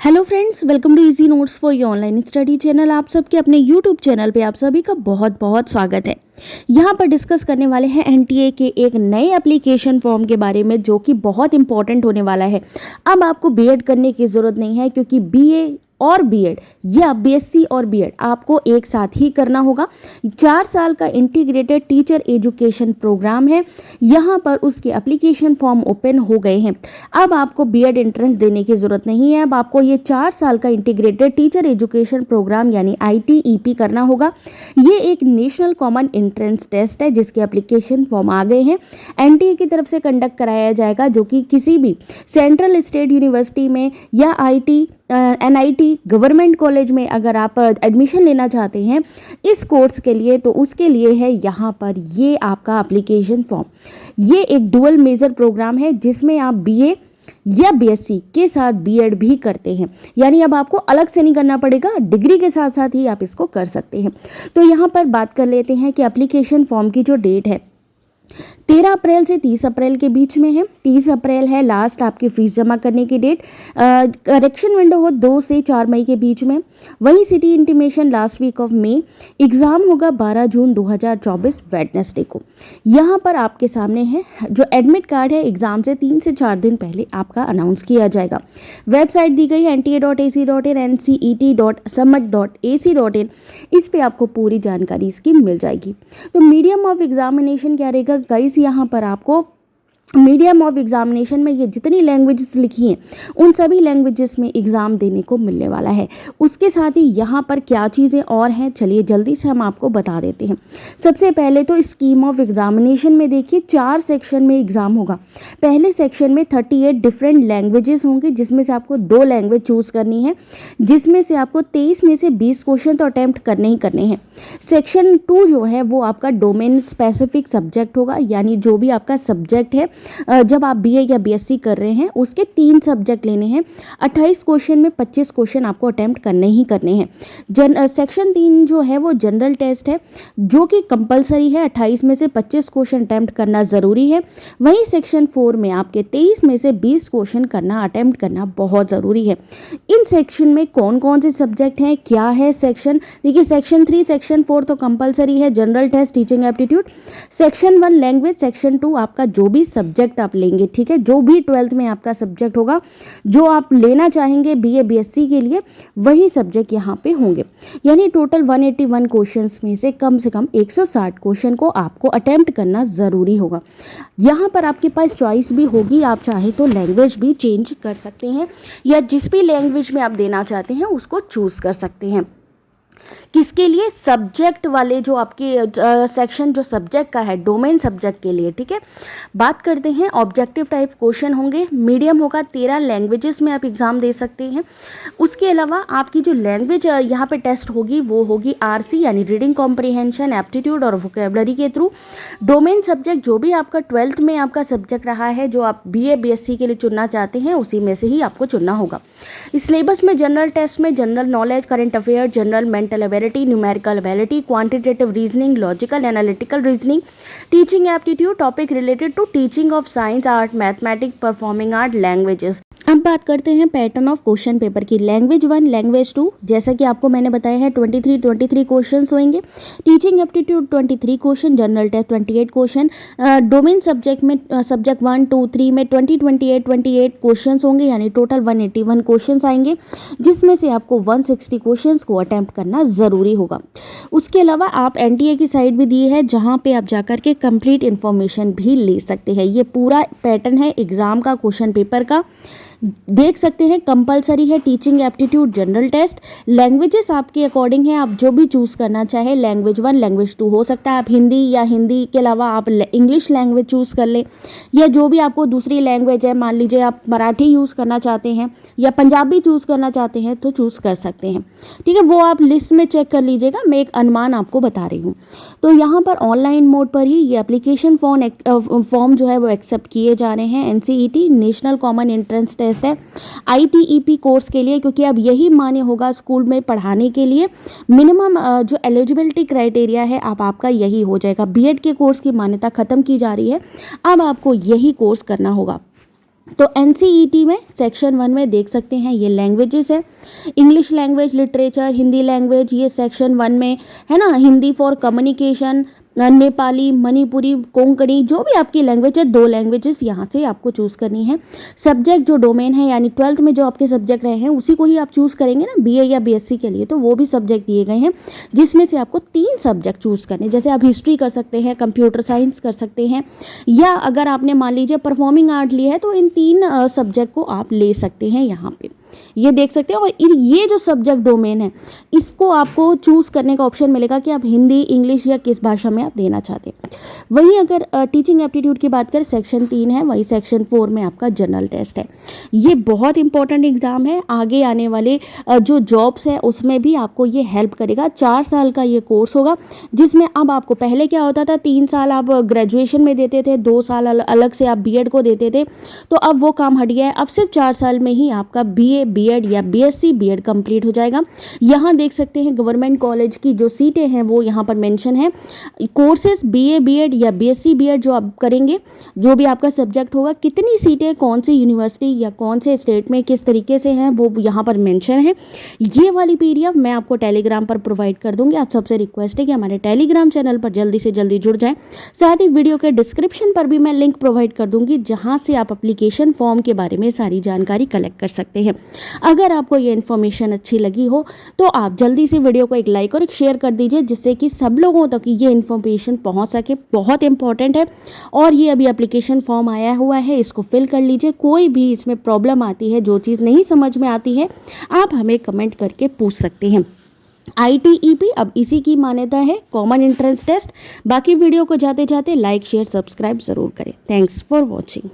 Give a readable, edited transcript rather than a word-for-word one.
Hello friends, welcome to easy notes for your online study channel. आप सबके अपने YouTube channel पे आप सभी का बहुत बहुत स्वागत है। यहाँ पर डिस्कस करने वाले हैं एनटीए के एक नए एप्लीकेशन फॉर्म के बारे में जो कि बहुत इंपॉर्टेंट होने वाला है। अब आपको बीएड करने की ज़रूरत नहीं है क्योंकि बीए और बीएड या बीएससी और बीएड आपको एक साथ ही करना होगा। 4 साल का इंटीग्रेटेड टीचर एजुकेशन प्रोग्राम है। यहाँ पर उसके एप्लीकेशन फॉर्म ओपन हो गए हैं। अब आपको बीएड एंट्रेंस देने की ज़रूरत नहीं है। अब आपको ये 4 साल का इंटीग्रेटेड टीचर एजुकेशन प्रोग्राम यानी ITEP करना होगा। ये एक नेशनल कॉमन एंट्रेंस टेस्ट है जिसके एप्लीकेशन फॉर्म आ गए हैं। एनटीए की तरफ से कंडक्ट कराया जाएगा जो कि किसी भी सेंट्रल स्टेट यूनिवर्सिटी में या NIT गवर्नमेंट कॉलेज में अगर आप एडमिशन लेना चाहते हैं इस कोर्स के लिए तो उसके लिए है यहाँ पर ये आपका एप्लीकेशन फॉर्म। ये एक डुअल मेजर प्रोग्राम है जिसमें आप बीए या बीएससी के साथ बीएड भी करते हैं, यानी अब आपको अलग से नहीं करना पड़ेगा, डिग्री के साथ साथ ही आप इसको कर सकते हैं। तो यहाँ पर बात कर लेते हैं कि एप्लीकेशन फॉर्म की जो डेट है 13 अप्रैल से 30 अप्रैल के बीच में है। 30 अप्रैल है लास्ट आपकी फीस जमा करने की डेट। करेक्शन विंडो हो 2 से 4 मई के बीच में। वही city intimation last week of May. Exam होगा 12 जून 2024 वेडनेसडे को। यहाँ पर आपके सामने है जो एडमिट कार्ड है एग्ज़ाम से 3 से 4 दिन पहले आपका अनाउंस किया जाएगा। वेबसाइट दी गई है nta.ac.in ncet.summit.ac.in। इस पे आपको पूरी जानकारी इसकी मिल जाएगी। तो मीडियम ऑफ एग्जामिनेशन क्या रहेगा गाइस, यहाँ पर आपको मीडियम ऑफ एग्जामिनेशन में ये जितनी लैंग्वेजेस लिखी हैं उन सभी लैंग्वेजेस में एग्ज़ाम देने को मिलने वाला है। उसके साथ ही यहाँ पर क्या चीज़ें और हैं चलिए जल्दी से हम आपको बता देते हैं। सबसे पहले तो स्कीम ऑफ एग्जामिनेशन में देखिए 4 सेक्शन में एग्ज़ाम होगा। पहले सेक्शन में 38 डिफरेंट लैंग्वेजेस होंगे जिसमें से आपको 2 लैंग्वेज चूज़ करनी है, जिसमें से आपको 23 में से 20 क्वेश्चन तो अटैम्प्ट करने ही करने हैं। सेक्शन 2 जो है वो आपका डोमेन स्पेसिफिक सब्जेक्ट होगा, यानी जो भी आपका सब्जेक्ट है जब आप बीए या बीएससी कर रहे हैं उसके 3 सब्जेक्ट लेने हैं। 28 क्वेश्चन में 25 क्वेश्चन आपको अटेम्प्ट करने ही करने हैं। सेक्शन 3 जो है वो जनरल टेस्ट है जो कि कंपलसरी है। 28 में से 25 क्वेश्चन अटेम्प्ट करना ज़रूरी है। वहीं सेक्शन 4 में आपके 23 में से 20 क्वेश्चन करना अटेम्प्ट करना बहुत ज़रूरी है। इन सेक्शन में कौन कौन से सब्जेक्ट हैं, क्या है सेक्शन, देखिए सेक्शन 3 सेक्शन 4 तो कंपलसरी है, general test teaching aptitude. Section 1 language, section 2 आपका जो भी सब्जेक्ट आप लेंगे, ठीक है, जो भी 12th में आपका सब्जेक्ट होगा जो आप लेना चाहेंगे बीए बीएससी के लिए वही सब्जेक्ट यहाँ पे होंगे। यानी टोटल 181 क्वेश्चंस में से कम 160 क्वेश्चन को आपको अटेम्प्ट करना ज़रूरी होगा। यहाँ पर आपके पास चॉइस भी होगी, आप चाहे तो लैंग्वेज भी चेंज कर सकते हैं या जिस भी लैंग्वेज में आप देना चाहते हैं उसको चूज़ कर सकते हैं। किसके लिए, सब्जेक्ट वाले जो आपके सेक्शन जो सब्जेक्ट का है डोमेन सब्जेक्ट के लिए, ठीक है। बात करते हैं ऑब्जेक्टिव टाइप क्वेश्चन होंगे। मीडियम होगा, 13 लैंग्वेजेस में आप एग्ज़ाम दे सकते हैं। उसके अलावा आपकी जो लैंग्वेज यहाँ पे टेस्ट होगी वो होगी RC यानी रीडिंग कॉम्प्रिहेंशन एप्टीट्यूड और वोकेबलरी के थ्रू। डोमेन सब्जेक्ट जो भी आपका 12th में आपका सब्जेक्ट रहा है जो आप BA BSc के लिए चुनना चाहते हैं उसी में से ही आपको चुनना होगा। सिलेबस में जनरल टेस्ट में general knowledge, current affair, general mental ability, numerical ability, quantitative reasoning, logical analytical reasoning, teaching aptitude, topic related to teaching of science, art, mathematics, performing art, languages. अब बात करते हैं पैटर्न ऑफ क्वेश्चन पेपर की। Language 1, language 2 जैसा कि आपको मैंने बताया है 23 क्वेश्चंस होंगे। Teaching aptitude 23 question, general test 28 question. Domain subject में सब्जेक्ट 1, 2, 3 में 28 क्वेश्चंस होंगे, यानी टोटल 181 क्वेश्चंस आएंगे जिसमें से आपको 160 क्वेश्चंस को अटेम्प्ट करना ज़रूरी होगा। उसके अलावा आप एनटीए की साइट भी दी है जहाँ पे आप जाकर के कंप्लीट इन्फॉर्मेशन भी ले सकते हैं। ये पूरा पैटर्न है एग्ज़ाम का, क्वेश्चन पेपर का, देख सकते हैं। कंपलसरी है teaching aptitude, general test. Languages आपके अकॉर्डिंग है, आप जो भी चूज़ करना चाहे, लैंग्वेज 1 लैंग्वेज 2 हो सकता है। आप हिंदी या हिंदी के अलावा आप इंग्लिश लैंग्वेज चूज़ कर लें या जो भी आपको दूसरी लैंग्वेज है, मान लीजिए आप मराठी यूज़ करना चाहते हैं या पंजाबी चूज़ करना चाहते हैं तो चूज़ कर सकते हैं, ठीक है। वो आप लिस्ट में चेक कर लीजिएगा, मैं एक अनुमान आपको बता रही हूँ। तो यहाँ पर ऑनलाइन मोड पर ही ये एप्लीकेशन फॉर्म जो है वो एक्सेप्ट किए जा रहे हैं। NCET national common entrance test है ITEP कोर्स के लिए, क्योंकि अब यही मान्य होगा स्कूल में पढ़ाने के लिए। मिनिमम जो एलिजिबिलिटी क्राइटेरिया है अब आपका यही हो जाएगा। बीएड के कोर्स की मान्यता खत्म की जा रही है, अब आपको यही कोर्स करना होगा। तो एनसीईटी में सेक्शन 1 में देख सकते हैं ये लैंग्वेजेस है, English language, literature, Hindi language, ये सेक्शन 1 में है ना। हिंदी फॉर कम्युनिकेशन, नेपाली, मणिपुरी, कोंकणी, जो भी आपकी लैंग्वेज है, 2 लैंग्वेजेस यहाँ से आपको चूज़ करनी है। सब्जेक्ट जो डोमेन है यानी 12th में जो आपके सब्जेक्ट रहे हैं उसी को ही आप चूज़ करेंगे ना बीए या बीएससी के लिए, तो वो भी सब्जेक्ट दिए गए हैं जिसमें से आपको 3 सब्जेक्ट चूज़ करने। जैसे आप हिस्ट्री कर सकते हैं, कंप्यूटर साइंस कर सकते हैं, या अगर आपने मान लीजिए परफॉर्मिंग आर्ट लिया है तो इन 3 सब्जेक्ट को आप ले सकते हैं यहाँ पे, ये देख सकते हैं। और ये जो सब्जेक्ट डोमेन है इसको आपको चूज़ करने का ऑप्शन मिलेगा कि आप हिंदी, इंग्लिश या किस भाषा में आप देना चाहते हैं। वहीं अगर टीचिंग एप्टीट्यूड की बात करें, सेक्शन 3 है, वही सेक्शन 4 में आपका जनरल टेस्ट है। ये बहुत इंपॉर्टेंट एग्जाम है, आगे आने वाले जो जॉब्स है उसमें भी आपको ये हेल्प करेगा। 4 साल का ये कोर्स होगा जिसमें अब आपको, पहले क्या होता था 3 साल आप ग्रेजुएशन में देते थे, 2 साल अलग से आप बीएड को देते थे, तो अब वो काम हट गया है। अब सिर्फ 4 साल में ही आपका बीए, बीएड या बीएससी, बीएड कंप्लीट हो जाएगा। यहाँ देख सकते हैं गवर्नमेंट कॉलेज की जो सीटें हैं वो यहाँ पर मेंशन है। कोर्सेज बीए, बीएड या बीएससी, बीएड जो आप करेंगे, जो भी आपका सब्जेक्ट होगा, कितनी सीटें कौन सी यूनिवर्सिटी या कौन से स्टेट में किस तरीके से हैं वो यहाँ पर मेंशन है। ये वाली पीडीएफ मैं आपको टेलीग्राम पर प्रोवाइड कर दूंगी। आप सबसे रिक्वेस्ट है कि हमारे टेलीग्राम चैनल पर जल्दी से जल्दी जुड़ जाएं। साथ ही वीडियो के डिस्क्रिप्शन पर भी मैं लिंक प्रोवाइड कर दूंगी जहाँ से आप एप्लीकेशन फॉर्म के बारे में सारी जानकारी कलेक्ट कर सकते हैं। अगर आपको ये इन्फॉर्मेशन अच्छी लगी हो तो आप जल्दी से वीडियो को एक लाइक और एक शेयर कर दीजिए जिससे कि सब लोगों तक ये इन्फॉर्मेशन पहुंच सके। बहुत इंपॉर्टेंट है। और ये अभी एप्लीकेशन फॉर्म आया हुआ है, इसको फिल कर लीजिए। कोई भी इसमें प्रॉब्लम आती है, जो चीज़ नहीं समझ में आती है, आप हमें कमेंट करके पूछ सकते हैं। ITEP अब इसी की मान्यता है, कॉमन एंट्रेंस टेस्ट। बाकी वीडियो को जाते जाते लाइक, शेयर, सब्सक्राइब ज़रूर करें। Thanks for watching.